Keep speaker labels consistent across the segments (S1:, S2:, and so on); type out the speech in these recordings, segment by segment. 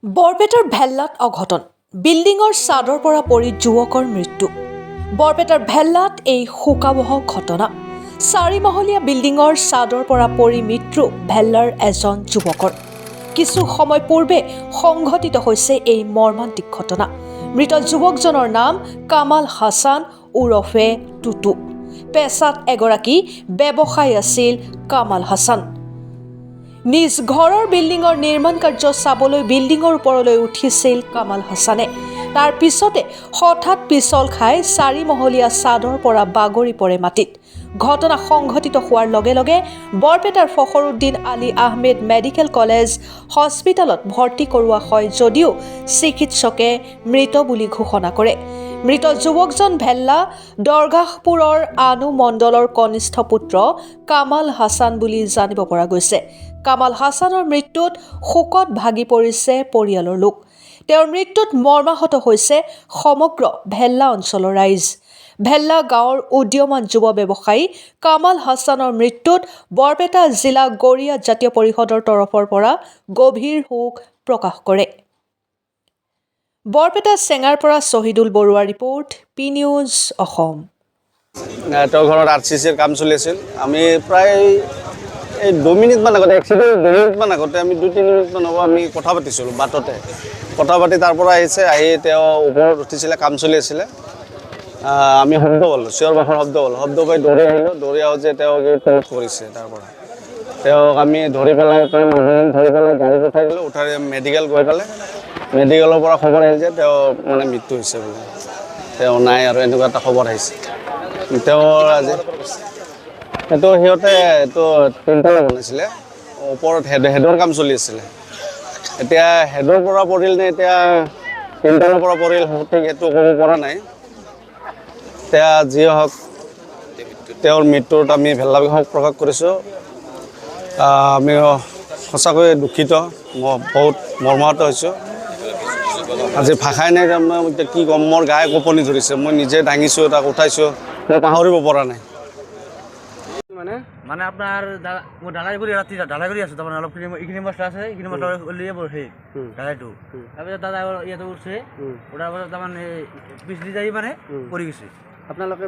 S1: বৰপেটাৰ ভেল্লাত অঘটন বিল্ডিঙৰ ছাদৰ পৰা পৰি যুৱকৰ মৃত্যু। বৰপেটাৰ ভেল্লাত এই শোকাবহ ঘটনা। 4 মহলীয়া বিল্ডিঙৰ ছাদৰ পৰা পৰি মৃত্যু ভেল্লাৰ এজন যুৱকৰ। কিছু সময় পূৰ্বে সংঘটিত হৈছে এই মৰ্মান্তিক ঘটনা। মৃত যুৱকজনৰ নাম কামাল হাছান ওৰফে টুটু। পেছাত এগৰাকী ব্যৱসায়ী আছিল কামাল হাছান। নিজ ঘৰৰ বিল্ডিঙৰ নিৰ্মাণ কাৰ্য চাবলৈ বিল্ডিঙৰ ওপৰলৈ উঠিছিল কামাল হাছানে। তাৰ পিছতে হঠাৎ পিছল খাই 4 মহলীয়া ছাদৰ পৰা বাগৰি পৰে মাটিত। ঘটনা সংঘটিত হোৱাৰ লগে লগে বৰপেটাৰ ফখৰুদ্দিন আলী আহমেদ মেডিকেল কলেজ হস্পিটেলত ভৰ্তি কৰোৱা হয় যদিও চিকিৎসকে মৃত বুলি ঘোষণা কৰে। মৃত যুৱকজন ভেল্লা দৰগাহপুৰৰ আনু মণ্ডলৰ কনিষ্ঠ পুত্ৰ কামাল হাছান বুলি জানিব পৰা গৈছে। কামাল হাছানৰ মৃত্যুত শোকত ভাগি পৰিছে পৰিয়ালৰ লোক। তেওঁৰ মৃত্যুত মৰ্মাহত হৈছে সমগ্ৰ ভেল্লা অঞ্চলৰ ৰাইজ। ভেল্লা গাঁৱৰ উদীয়মান যুৱ ব্যৱসায়ী কামাল হাছানৰ মৃত্যুত বৰপেটা জিলা গৰিয়া জাতীয় পৰিষদৰ তৰফৰ পৰা গভীৰ শোক প্ৰকাশ কৰে। বৰপেটা চেঙাৰ পৰা শহীদুল বৰুৱাৰ ৰিপৰ্ট, পি নিউজ অসম।
S2: তেওঁৰ ঘৰত RCCৰ কাম চলি আছিল। আমি প্ৰায় 2 মিনিটমান আগতে এক্সিডেণ্ট 2 মিনিটমান আগতে আমি 2-3 মিনিটমান হ'ব আমি কথা পাতিছিলোঁ বাটতে। কথা পাতি তাৰ পৰা আহিছে, আহি তেওঁ ওপৰত উঠিছিলে, কাম চলি আছিলে। আমি শব্দ পালোঁ, চিঞৰ বাখৰ শব্দ পালোঁ। শব্দ পাই দৌৰি আহিলোঁ। দৌৰি আহোঁতে তেওঁ তলত পৰিছে। তাৰ পৰা তেওঁক আমি ধৰি পেলাই গাড়ীত উঠাই দিলোঁ। উঠাই মেডিকেল গৈ পেলাই মেডিকেলৰ পৰা খবৰ আহিল যে তেওঁ মানে মৃত্যু হৈছে বুলি। তেওঁ নাই আৰু এনেকুৱা এটা খবৰ আহিছে। তেওঁৰ আজি সিহঁতে তিনিটালৈ বনাইছিলে, ওপৰত হেডৰ কাম চলি আছিলে। এতিয়া হেডৰ পৰা পৰিল নে এতিয়া তিনিটালৰ পৰা পৰিল সঠিক এইটো ক'ব পৰা নাই। এতিয়া যিয়ে হওক তেওঁৰ মৃত্যুত আমি ভেল্লাবাসীক শোক প্ৰকাশ কৰিছোঁ। আমি সঁচাকৈ দুখিত, মই বহুত মৰ্মাহত হৈছোঁ। আজি ভাষাই নাই, তাৰমানে এতিয়া কি ক'ম, মোৰ গায়ে কঁপনি ধৰিছে। মই নিজে দাঙিছোঁ, তাক উঠাইছোঁ, মই পাহৰিব পৰা নাই।
S3: মানে আপোনাৰ মই ঢালাই কৰি ৰাতি ঢালাই কৰি আছোঁ, তাৰমানে অলপ এইখিনি মছলা আছে, এইখিনি মছলা উলিয়াই পঢ়ে ঢালাইটো। তাৰপিছত দাদা ইয়াতে উঠছে, উঠাৰ পাছত তাৰমানে পিছলি যাই মানে পৰি গৈছে।
S4: আপোনালোকে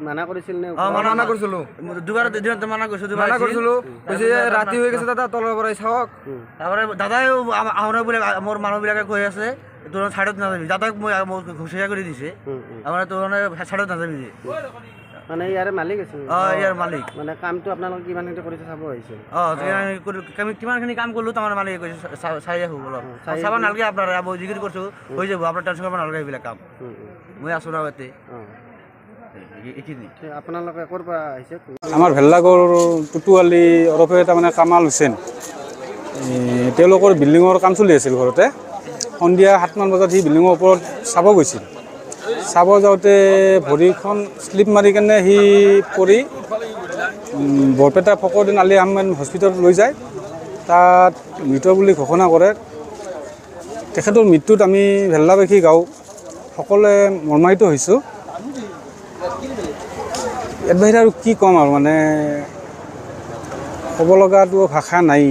S4: মানা কৰিছিল নে?
S3: মানা কৰিছিলোঁ, দুবাৰ দিনত মানা কৰিছিলোঁ।
S4: ৰাতি হৈ গৈছে দাদা, তলৰ পৰা চাওক।
S3: তাৰপৰা দাদাই আহোঁতে বোলে মোৰ মানুহবিলাকে কৈ আছে তোৰ ছাইডত নাযাবি। দাদাক মই ঘুচিয়া কৰি দিছে, আমাৰ তোৰ ছাইডত নাযাবি যে।
S4: মানে ইয়াৰে মালিক আছে?
S3: ইয়াৰ মালিক।
S4: মানে কামটো আপোনালোকে কিমানখিনি কৰিছে চাব আহিছিল?
S3: কিমানখিনি কাম কৰিলোঁ তাৰমানে মালিকে কৈছে চাই আহোঁ অলপ, চাব নালাগে আপোনাৰ, মই যিখিনি কৰিছোঁ হৈ যাব, আপোনাৰ টেনশ্যন কৰিব নালাগে সেইবিলাক কাম। মই আছোঁ ন ইয়াতে।
S4: আপোনালোকে ক'ৰ পৰা আহিছে?
S5: আমাৰ ভেল্লাগড় টুটু আলী ওৰফে তাৰমানে কামাল হুছেইন, তেওঁলোকৰ বিল্ডিঙৰ কাম চলি আছিল ঘৰতে। সন্ধিয়া 7মান বজাত সি বিল্ডিঙৰ ওপৰত চাব গৈছিল। চাব যাওঁতে ভৰিখন শ্লিপ মাৰি কেনে সি পৰি বৰপেটা ফখৰুদ্দিন আলী আহমেদ হস্পিটেলত লৈ যায়। তাত মৃত বুলি ঘোষণা কৰে। তেখেতৰ মৃত্যুত আমি ভেল্লাবাসী গাঁও সকলোৱে মৰ্মাহিত হৈছোঁ। ইয়াত বাহিৰে আৰু কি ক'ম আৰু, মানে ক'ব লগাটো ভাষা নাই।